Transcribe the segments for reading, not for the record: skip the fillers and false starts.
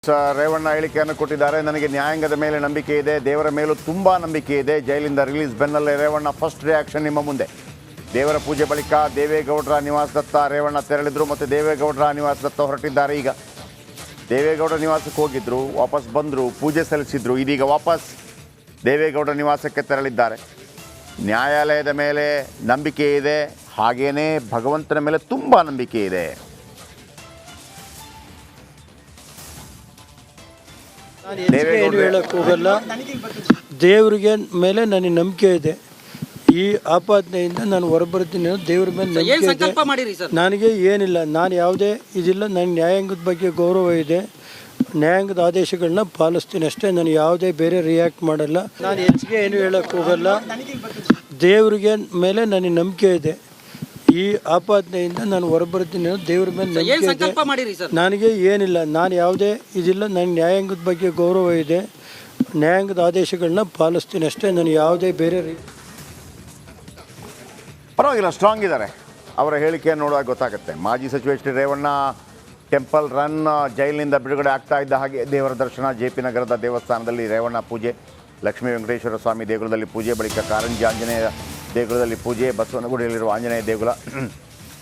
ರೇವಣ್ಣ ಹೇಳಿಕೆಯನ್ನು ಕೊಟ್ಟಿದ್ದಾರೆ. ನನಗೆ ನ್ಯಾಯಾಂಗದ ಮೇಲೆ ನಂಬಿಕೆ ಇದೆ, ದೇವರ ಮೇಲೂ ತುಂಬ ನಂಬಿಕೆ ಇದೆ. ಜೈಲಿಂದ ರಿಲೀಸ್ ಬೆನ್ನಲ್ಲೇ ರೇವಣ್ಣ ಫಸ್ಟ್ ರಿಯಾಕ್ಷನ್ ನಿಮ್ಮ ಮುಂದೆ. ದೇವರ ಪೂಜೆ ಬಳಿಕ ದೇವೇಗೌಡರ ನಿವಾಸದತ್ತ ರೇವಣ್ಣ ತೆರಳಿದ್ರು ಮತ್ತು ದೇವೇಗೌಡರ ನಿವಾಸದತ್ತ ಹೊರಟಿದ್ದಾರೆ. ಈಗ ದೇವೇಗೌಡರ ನಿವಾಸಕ್ಕೆ ಹೋಗಿದ್ರು, ವಾಪಸ್ ಬಂದರು, ಪೂಜೆ ಸಲ್ಲಿಸಿದ್ರು. ಇದೀಗ ವಾಪಸ್ ದೇವೇಗೌಡರ ನಿವಾಸಕ್ಕೆ ತೆರಳಿದ್ದಾರೆ. ನ್ಯಾಯಾಲಯದ ಮೇಲೆ ನಂಬಿಕೆ ಇದೆ, ಹಾಗೇನೇ ಭಗವಂತನ ಮೇಲೆ ತುಂಬ ನಂಬಿಕೆ ಇದೆ. ಏನು ಹೇಳಕ್ಕೆ ಹೋಗಲ್ಲ. ದೇವರಿಗೆ ಮೇಲೆ ನನಗೆ ನಂಬಿಕೆ ಇದೆ. ಈ ಆಪಾದನೆಯಿಂದ ನಾನು ಹೊರಬರ್ತೀನಿ. ದೇವ್ರ ಮೇಲೆ ನಂಬಿಕೆ ಇದೆ. ನನಗೆ ಏನಿಲ್ಲ, ನಾನು ಯಾವುದೇ ಇದಿಲ್ಲ. ನನಗೆ ನ್ಯಾಯಾಂಗದ ಬಗ್ಗೆ ಗೌರವ ಇದೆ. ನ್ಯಾಯಾಂಗದ ಆದೇಶಗಳನ್ನ ಪಾಲಿಸ್ತೀನಿ ಅಷ್ಟೇ. ನಾನು ಯಾವುದೇ ಬೇರೆ ರಿಯಾಕ್ಟ್ ಮಾಡಲ್ಲ. ನಾನು ಹೆಚ್ಚಿಗೆ ಏನು ಹೇಳಕ್ಕೆ ಹೋಗಲ್ಲ. ದೇವರಿಗೆ ಮೇಲೆ ನನಗೆ ನಂಬಿಕೆ ಇದೆ. ಈ ಆಪಾದನೆಯಿಂದ ನಾನು ಹೊರಬರ್ತೀನಿ. ದೇವ್ರ ಮೇಲೆ ನಂಬಿಕೆ ಇದೆ. ನನಗೆ ಏನಿಲ್ಲ, ನಾನು ಯಾವುದೇ ಇದಿಲ್ಲ. ನನಗೆ ನ್ಯಾಯಾಂಗದ ಬಗ್ಗೆ ಗೌರವ ಇದೆ. ನ್ಯಾಯಾಂಗದ ಆದೇಶಗಳನ್ನ ಪಾಲಿಸ್ತೀನಿ ಅಷ್ಟೇ. ನಾನು ಯಾವುದೇ ಬೇರೆ ಪರವಾಗಿಲ್ಲ, ಸ್ಟ್ರಾಂಗ್ ಇದ್ದಾರೆ. ಅವರ ಹೇಳಿಕೆಯನ್ನು ನೋಡುವಾಗ ಗೊತ್ತಾಗುತ್ತೆ. ಮಾಜಿ ಸಚಿವ H D Revanna temple run, ಜೈಲಿನಿಂದ ಬಿಡುಗಡೆ ಆಗ್ತಾ ಇದ್ದ ಹಾಗೆ ದೇವರ ದರ್ಶನ. JP ನಗರದ ದೇವಸ್ಥಾನದಲ್ಲಿ ರೇವಣ್ಣ ಪೂಜೆ, ಲಕ್ಷ್ಮೀ ವೆಂಕಟೇಶ್ವರ ಸ್ವಾಮಿ ದೇಗುಲದಲ್ಲಿ ಪೂಜೆ, ಬಳಿಕ ಕಾರಂಜಿ ಆಂಜನೇಯ ದೇಗುಲದಲ್ಲಿ ಪೂಜೆ, ಬಸವನಗುಡಿಯಲ್ಲಿರುವ ಆಂಜನೇಯ ದೇಗುಲ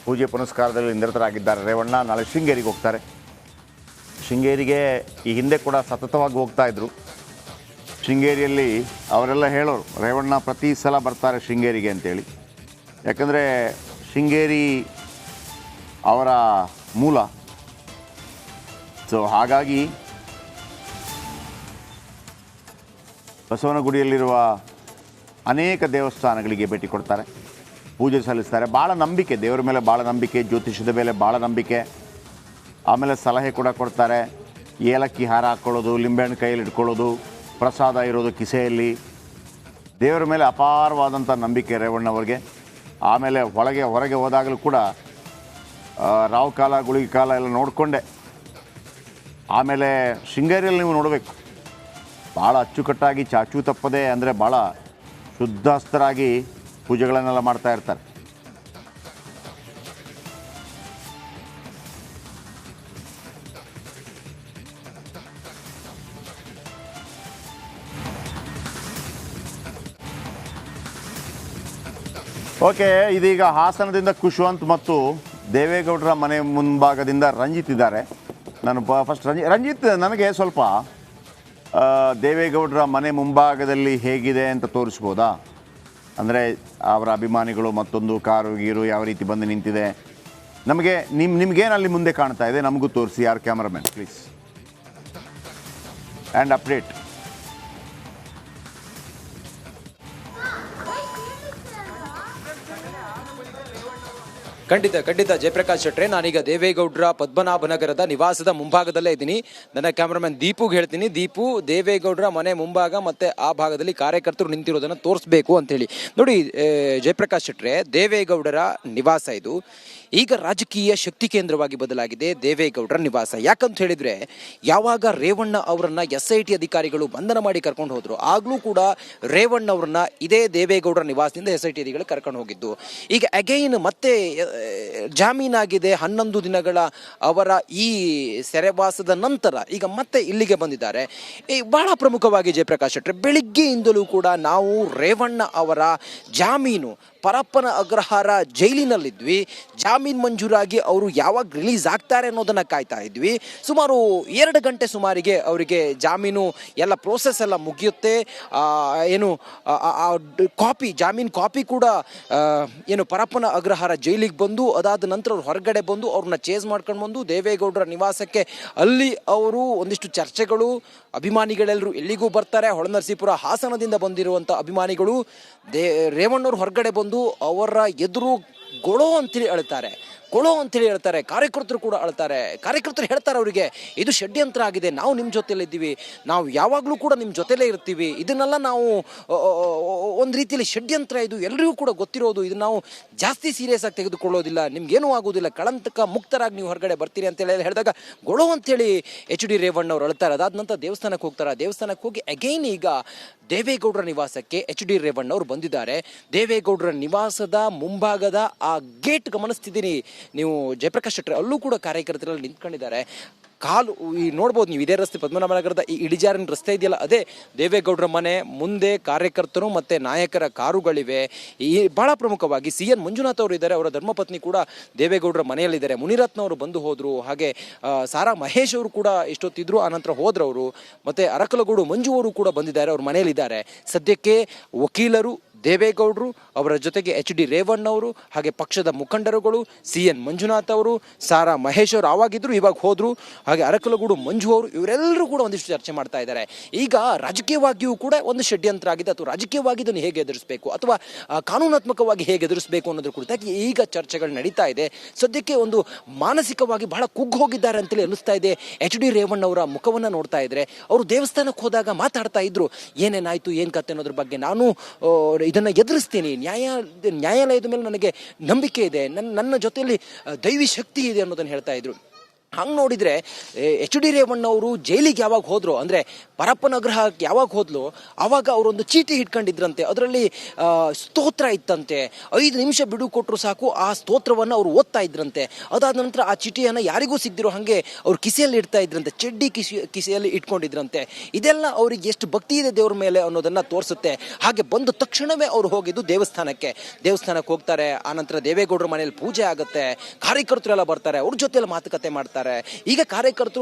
ಪೂಜೆ ಪುನಸ್ಕಾರದಲ್ಲಿ ನಿರತರಾಗಿದ್ದಾರೆ ರೇವಣ್ಣ. ನಾಳೆ ಶೃಂಗೇರಿಗೆ ಹೋಗ್ತಾರೆ. ಶೃಂಗೇರಿಗೆ ಈ ಹಿಂದೆ ಕೂಡ ಸತತವಾಗಿ ಹೋಗ್ತಾ ಇದ್ರು. ಶೃಂಗೇರಿಯಲ್ಲಿ ಅವರೆಲ್ಲ ಹೇಳೋರು, ರೇವಣ್ಣ ಪ್ರತಿ ಸಲ ಬರ್ತಾರೆ ಶೃಂಗೇರಿಗೆ ಅಂತೇಳಿ. ಯಾಕಂದರೆ ಶೃಂಗೇರಿ ಅವರ ಮೂಲ. ಸೊ ಹಾಗಾಗಿ ಬಸವನಗುಡಿಯಲ್ಲಿರುವ ಅನೇಕ ದೇವಸ್ಥಾನಗಳಿಗೆ ಭೇಟಿ ಕೊಡ್ತಾರೆ, ಪೂಜೆ ಸಲ್ಲಿಸ್ತಾರೆ. ಭಾಳ ನಂಬಿಕೆ, ದೇವರ ಮೇಲೆ ಭಾಳ ನಂಬಿಕೆ, ಜ್ಯೋತಿಷದ ಮೇಲೆ ಭಾಳ ನಂಬಿಕೆ. ಆಮೇಲೆ ಸಲಹೆ ಕೂಡ ಕೊಡ್ತಾರೆ. ಏಲಕ್ಕಿ ಹಾರ ಹಾಕ್ಕೊಳ್ಳೋದು, ಲಿಂಬೆಹಣ್ಣು ಕೈಯಲ್ಲಿ ಇಟ್ಕೊಳ್ಳೋದು, ಪ್ರಸಾದ ಇರೋದು ಕಿಸೆಯಲ್ಲಿ. ದೇವರ ಮೇಲೆ ಅಪಾರವಾದಂಥ ನಂಬಿಕೆ ರೇವಣ್ಣವ್ರಿಗೆ. ಆಮೇಲೆ ಹೊರಗೆ ಹೋದಾಗಲೂ ಕೂಡ ರಾವು ಕಾಲ ಗುಳಿಗೆ ಕಾಲ ಎಲ್ಲ ನೋಡಿಕೊಂಡೆ. ಆಮೇಲೆ ಶೃಂಗೇರಿಯಲ್ಲಿ ನೀವು ನೋಡಬೇಕು, ಭಾಳ ಅಚ್ಚುಕಟ್ಟಾಗಿ ಚಾಚು ತಪ್ಪದೆ, ಅಂದರೆ ಭಾಳ ಶುದ್ಧಸ್ಥರಾಗಿ ಪೂಜೆಗಳನ್ನೆಲ್ಲ ಮಾಡ್ತಾ ಇರ್ತಾರೆ. ಓಕೆ, ಇದೀಗ ಹಾಸನದಿಂದ ಖುಷ್ವಂತ್ ಮತ್ತು ದೇವೇಗೌಡರ ಮನೆ ಮುಂಭಾಗದಿಂದ ರಂಜಿತ್ ಇದ್ದಾರೆ. ನಾನು ಫಸ್ಟ್ ರಂಜಿತ್, ನನಗೆ ಸ್ವಲ್ಪ ದೇವೇಗೌಡರ ಮನೆ ಮುಂಭಾಗದಲ್ಲಿ ಹೇಗಿದೆ ಅಂತ ತೋರಿಸ್ಬೋದಾ? ಅಂದರೆ ಅವರ ಅಭಿಮಾನಿಗಳು ಮತ್ತೊಂದು ಕಾರು ಗೀರು ಯಾವ ರೀತಿ ಬಂದು ನಿಂತಿದೆ ನಮಗೆ. ನಿಮ್ಗೇನು ಅಲ್ಲಿ ಮುಂದೆ ಕಾಣ್ತಾ ಇದೆ ನಮಗೂ ತೋರಿಸಿ. ಯಾರು ಕ್ಯಾಮ್ರಾಮನ್ ಪ್ಲೀಸ್, ಆ್ಯಂಡ್ ಅಪ್ಡೇಟ್. ಖಂಡಿತ ಜಯಪ್ರಕಾಶ್ ಶೆಟ್ರೆ, ನಾನೀಗ ದೇವೇಗೌಡರ ಪದ್ಮನಾಭನಗರದ ನಿವಾಸದ ಮುಂಭಾಗದಲ್ಲೇ ಇದ್ದೀನಿ. ನನ್ನ ಕ್ಯಾಮ್ರಾಮನ್ ದೀಪುಗೆ ಹೇಳ್ತೀನಿ, ದೀಪು ದೇವೇಗೌಡರ ಮನೆ ಮುಂಭಾಗ ಮತ್ತೆ ಆ ಭಾಗದಲ್ಲಿ ಕಾರ್ಯಕರ್ತರು ನಿಂತಿರೋದನ್ನು ತೋರಿಸ್ಬೇಕು ಅಂತೇಳಿ. ನೋಡಿ ಜಯಪ್ರಕಾಶ್ ಶೆಟ್ರೆ, ದೇವೇಗೌಡರ ನಿವಾಸ ಇದು. ಈಗ ರಾಜಕೀಯ ಶಕ್ತಿ ಕೇಂದ್ರವಾಗಿ ಬದಲಾಗಿದೆ ದೇವೇಗೌಡರ ನಿವಾಸ. ಯಾಕಂತ ಹೇಳಿದ್ರೆ, ಯಾವಾಗ ರೇವಣ್ಣ ಅವರನ್ನ SIT ಅಧಿಕಾರಿಗಳು ಬಂಧನ ಮಾಡಿ ಕರ್ಕೊಂಡು ಹೋದ್ರು, ಆಗ್ಲೂ ಕೂಡ ರೇವಣ್ಣ ಅವರನ್ನ ಇದೇ ದೇವೇಗೌಡರ ನಿವಾಸದಿಂದ SIT ಅಧಿಕಾರಿಗಳು ಕರ್ಕೊಂಡು ಹೋಗಿದ್ದು. ಈಗ ಅಗೈನ್ ಮತ್ತೆ ಜಾಮೀನಾಗಿದೆ 11 ದಿನಗಳ ಅವರ ಈ ಸೆರೆವಾಸದ ನಂತರ ಈಗ ಮತ್ತೆ ಇಲ್ಲಿಗೆ ಬಂದಿದ್ದಾರೆ. ಬಹಳ ಪ್ರಮುಖವಾಗಿ ಜಯಪ್ರಕಾಶ್ ಶೆಟ್ರೆ, ಬೆಳಿಗ್ಗೆಯಿಂದಲೂ ಕೂಡ ನಾವು ರೇವಣ್ಣ ಅವರ ಜಾಮೀನು ಪರಪ್ಪನ ಅಗ್ರಹಾರ ಜೈಲಿನಲ್ಲಿದ್ವಿ. ಜಾಮೀನು ಮಂಜೂರಾಗಿ ಅವರು ಯಾವಾಗ ರಿಲೀಸ್ ಆಗ್ತಾರೆ ಅನ್ನೋದನ್ನು ಕಾಯ್ತಾ ಇದ್ವಿ. ಸುಮಾರು 2 ಗಂಟೆ ಸುಮಾರಿಗೆ ಅವರಿಗೆ ಜಾಮೀನು ಎಲ್ಲ ಪ್ರೋಸೆಸ್ ಎಲ್ಲ ಮುಗಿಯುತ್ತೆ. ಜಾಮೀನು ಕಾಪಿ ಕೂಡ ಪರಪ್ಪನ ಅಗ್ರಹಾರ ಜೈಲಿಗೆ ಬಂದು, ಅದಾದ ನಂತರ ಅವ್ರು ಹೊರಗಡೆ ಬಂದು ಅವ್ರನ್ನ ಚೇಸ್ ಮಾಡ್ಕೊಂಡು ಬಂದು ದೇವೇಗೌಡರ ನಿವಾಸಕ್ಕೆ, ಅಲ್ಲಿ ಅವರು ಒಂದಿಷ್ಟು ಚರ್ಚೆಗಳು, ಅಭಿಮಾನಿಗಳೆಲ್ಲರೂ ಎಲ್ಲಿಗೂ ಬರ್ತಾರೆ. ಹೊಳೆನರಸೀಪುರ ಹಾಸನದಿಂದ ಬಂದಿರುವಂಥ ಅಭಿಮಾನಿಗಳು ರೇವಣ್ಣವ್ರು ಹೊರಗಡೆ ಬಂದು ಅವರ ಎದುರು ಗೊಳೋ ಅಂತೇಳಿ ಹೇಳ್ತಾರೆ. ಕಾರ್ಯಕರ್ತರು ಕೂಡ ಅಳ್ತಾರೆ. ಕಾರ್ಯಕರ್ತರು ಹೇಳ್ತಾರೆ ಅವರಿಗೆ, ಇದು ಷಡ್ಯಂತ್ರ ಆಗಿದೆ, ನಾವು ನಿಮ್ಮ ಜೊತೆಲೇ ಇದ್ದೀವಿ, ನಾವು ಯಾವಾಗಲೂ ಕೂಡ ನಿಮ್ಮ ಜೊತೆಲೇ ಇರ್ತೀವಿ, ಇದನ್ನೆಲ್ಲ ನಾವು ಒಂದು ರೀತಿಯಲ್ಲಿ ಷಡ್ಯಂತ್ರ, ಇದು ಎಲ್ಲರಿಗೂ ಕೂಡ ಗೊತ್ತಿರೋದು, ಇದನ್ನು ನಾವು ಜಾಸ್ತಿ ಸೀರಿಯಸ್ ಆಗಿ ತೆಗೆದುಕೊಳ್ಳೋದಿಲ್ಲ, ನಿಮ್ಗೇನೂ ಆಗೋದಿಲ್ಲ, ಕಳಂಕ ಮುಕ್ತರಾಗಿ ನೀವು ಹೊರಗಡೆ ಬರ್ತೀರಿ ಅಂತೇಳಿ ಹೇಳಿದಾಗ ಗೊಳೋ ಅಂತೇಳಿ HD ರೇವಣ್ಣ ಅವ್ರು ಅಳ್ತಾರೆ. ಅದಾದ ನಂತರ ದೇವಸ್ಥಾನಕ್ಕೆ ಹೋಗ್ತಾರೆ. ದೇವಸ್ಥಾನಕ್ಕೆ ಹೋಗಿ ಅಗೈನ್ ಈಗ ದೇವೇಗೌಡರ ನಿವಾಸಕ್ಕೆ HD ರೇವಣ್ಣ ಅವರು ಬಂದಿದ್ದಾರೆ. ದೇವೇಗೌಡರ ನಿವಾಸದ ಮುಂಭಾಗದ ಆ ಗೇಟ್ ಗಮನಿಸ್ತಿದ್ದೀನಿ ನೀವು ಜಯಪ್ರಕಾಶ್ ಶೆಟ್ಟಿ, ಅಲ್ಲೂ ಕೂಡ ಕಾರ್ಯಕರ್ತರಲ್ಲಿ ನಿಂತ್ಕೊಂಡಿದ್ದಾರೆ. ಕಾಲು ಈ ನೋಡ್ಬೋದು ನೀವು, ಇದೇ ರಸ್ತೆ ಪದ್ಮನಾಭನಗರದ ಈ ಇಳಿಜಾರಿನ ರಸ್ತೆ ಇದೆಯಲ್ಲ, ಅದೇ ದೇವೇಗೌಡರ ಮನೆ ಮುಂದೆ ಕಾರ್ಯಕರ್ತರು ಮತ್ತೆ ನಾಯಕರ ಕಾರುಗಳಿವೆ. ಈ ಬಹಳ ಪ್ರಮುಖವಾಗಿ CN ಮಂಜುನಾಥ್ ಅವರು ಇದ್ದಾರೆ, ಅವರ ಧರ್ಮಪತ್ನಿ ಕೂಡ ದೇವೇಗೌಡರ ಮನೆಯಲ್ಲಿದ್ದಾರೆ. ಮುನಿರತ್ನವರು ಬಂದು ಹೋದ್ರು, ಹಾಗೆ ಸಾರಾ ಮಹೇಶ್ ಅವರು ಕೂಡ ಇಷ್ಟೊತ್ತಿದ್ರು, ಆನಂತರ ಹೋದ್ರವರು. ಮತ್ತೆ ಅರಕಲಗೂಡು ಮಂಜು ಅವರು ಕೂಡ ಬಂದಿದ್ದಾರೆ, ಅವ್ರ ಮನೆಯಲ್ಲಿದ್ದಾರೆ. ಸದ್ಯಕ್ಕೆ ವಕೀಲರು, ದೇವೇಗೌಡರು, ಅವರ ಜೊತೆಗೆ HD ರೇವಣ್ಣವರು, ಹಾಗೆ ಪಕ್ಷದ ಮುಖಂಡರುಗಳು, CN ಮಂಜುನಾಥ್ ಅವರು, ಸಾರಾ ಮಹೇಶ್ ಅವರು ಆವಾಗಿದ್ರು, ಇವಾಗ ಹೋದ್ರು, ಹಾಗೆ ಅರಕಲಗೂಡು ಮಂಜು ಅವರು, ಇವರೆಲ್ಲರೂ ಕೂಡ ಒಂದಿಷ್ಟು ಚರ್ಚೆ ಮಾಡ್ತಾ ಇದ್ದಾರೆ. ಈಗ ರಾಜಕೀಯವಾಗಿಯೂ ಕೂಡ ಒಂದು ಷಡ್ಯಂತ್ರ ಆಗಿದೆ, ಅಥವಾ ರಾಜಕೀಯವಾಗಿ ಇದನ್ನು ಹೇಗೆ ಎದುರಿಸಬೇಕು, ಅಥವಾ ಕಾನೂನಾತ್ಮಕವಾಗಿ ಹೇಗೆ ಎದುರಿಸಬೇಕು ಅನ್ನೋದ್ರ ಕುರಿತಾಗಿ ಈಗ ಚರ್ಚೆಗಳು ನಡೀತಾ ಇದೆ. ಸದ್ಯಕ್ಕೆ ಒಂದು ಮಾನಸಿಕವಾಗಿ ಬಹಳ ಕುಗ್ಗಿ ಹೋಗಿದ್ದಾರೆ ಅಂತೇಳಿ ಅನ್ನಿಸ್ತಾ ಇದೆ. HD ರೇವಣ್ಣವರ ಮುಖವನ್ನು ನೋಡ್ತಾ ಇದ್ರೆ, ಅವರು ದೇವಸ್ಥಾನಕ್ಕೆ ಹೋದಾಗ ಮಾತಾಡ್ತಾ ಇದ್ರು, ಏನೇನಾಯ್ತು ಏನು ಕತೆ ಅನ್ನೋದ್ರ ಬಗ್ಗೆ. ನಾನು ಇದನ್ನು ಎದುರಿಸ್ತೀನಿ, ನ್ಯಾಯಾಲಯದ ಮೇಲೆ ನನಗೆ ನಂಬಿಕೆ ಇದೆ, ನನ್ನ ಜೊತೆಯಲ್ಲಿ ದೈವಿ ಶಕ್ತಿ ಇದೆ ಅನ್ನೋದನ್ನು ಹೇಳ್ತಾ ಇದ್ರು. ಹಂಗೆ ನೋಡಿದರೆ HD ರೇವಣ್ಣವರು ಜೈಲಿಗೆ ಯಾವಾಗ ಹೋದ್ರು, ಅಂದರೆ ಪರಪ್ಪನಗ್ರಹಕ್ಕೆ ಯಾವಾಗ ಹೋದ್ಲು, ಆವಾಗ ಅವರೊಂದು ಚೀಟಿ ಇಟ್ಕೊಂಡಿದ್ರಂತೆ. ಅದರಲ್ಲಿ ಸ್ತೋತ್ರ ಇತ್ತಂತೆ. 5 ನಿಮಿಷ ಬಿಡು ಕೊಟ್ಟರು ಸಾಕು ಆ ಸ್ತೋತ್ರವನ್ನು ಅವರು ಓದ್ತಾ ಇದ್ರಂತೆ. ಅದಾದ ನಂತರ ಆ ಚೀಟಿಯನ್ನು ಯಾರಿಗೂ ಸಿಗದಿರೋ ಹಾಗೆ ಅವ್ರು ಕಿಸೆಯಲ್ಲಿ ಇಡ್ತಾ ಇದ್ರಂತೆ, ಚಡ್ಡಿ ಕಿಸೆಯಲ್ಲಿ ಇಟ್ಕೊಂಡಿದ್ರಂತೆ. ಇದೆಲ್ಲ ಅವ್ರಿಗೆ ಎಷ್ಟು ಭಕ್ತಿ ಇದೆ ದೇವ್ರ ಮೇಲೆ ಅನ್ನೋದನ್ನು ತೋರಿಸುತ್ತೆ. ಹಾಗೆ ಬಂದ ತಕ್ಷಣವೇ ಅವ್ರು ಹೋಗಿದ್ದು ದೇವಸ್ಥಾನಕ್ಕೆ ಹೋಗ್ತಾರೆ. ಆನಂತರ ದೇವೇಗೌಡರ ಮನೆಯಲ್ಲಿ ಪೂಜೆ ಆಗುತ್ತೆ, ಕಾರ್ಯಕರ್ತರೆಲ್ಲ ಬರ್ತಾರೆ, ಅವ್ರ ಜೊತೆಲ್ಲ ಮಾತುಕತೆ ಮಾಡ್ತಾರೆ. ಈಗ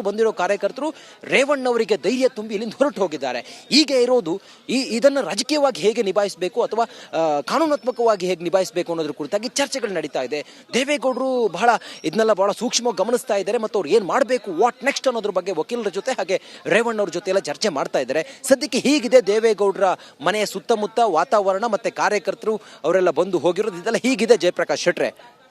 ಬಂದಿರೋ ಕಾರ್ಯಕರ್ತರು ರೇವಣ್ಣವರಿಗೆ ಧೈರ್ಯ ತುಂಬಿ ಇಲ್ಲಿಂದ ಹೊರಟು ಹೋಗಿದ್ದಾರೆ. ಈಗ ಇರೋದು ಇದನ್ನು ರಾಜಕೀಯವಾಗಿ ಹೇಗೆ ನಿಭಾಯಿಸಬೇಕು ಅಥವಾ ಕಾನೂನಾತ್ಮಕವಾಗಿ ಹೇಗೆ ನಿಭಾಯಿಸಬೇಕು ಅನ್ನೋದ್ರ ಕುರಿತಾಗಿ ಚರ್ಚೆಗಳು ನಡೀತಾ ಇದೆ. ದೇವೇಗೌಡರು ಇದನ್ನೆಲ್ಲ ಬಹಳ ಸೂಕ್ಷ್ಮವಾಗಿ ಗಮನಿಸ್ತಾ ಇದ್ದಾರೆ, ಮತ್ತು ಅವ್ರು ಏನು ಮಾಡಬೇಕು, ವಾಟ್ ನೆಕ್ಸ್ಟ್ ಅನ್ನೋದ್ರ ಬಗ್ಗೆ ವಕೀಲರ ಜೊತೆ ಹಾಗೆ ರೇವಣ್ಣವ್ರ ಜೊತೆ ಎಲ್ಲ ಚರ್ಚೆ ಮಾಡ್ತಾ ಇದ್ದಾರೆ. ಸದ್ಯಕ್ಕೆ ಹೀಗಿದೆ ದೇವೇಗೌಡರ ಮನೆಯ ಸುತ್ತಮುತ್ತ ವಾತಾವರಣ, ಮತ್ತೆ ಕಾರ್ಯಕರ್ತರು ಅವರೆಲ್ಲ ಬಂದು ಹೋಗಿರೋದು, ಇದೆಲ್ಲ ಹೀಗಿದೆ. ಜಯಪ್ರಕಾಶ್ ಶೆಟ್ರೆ.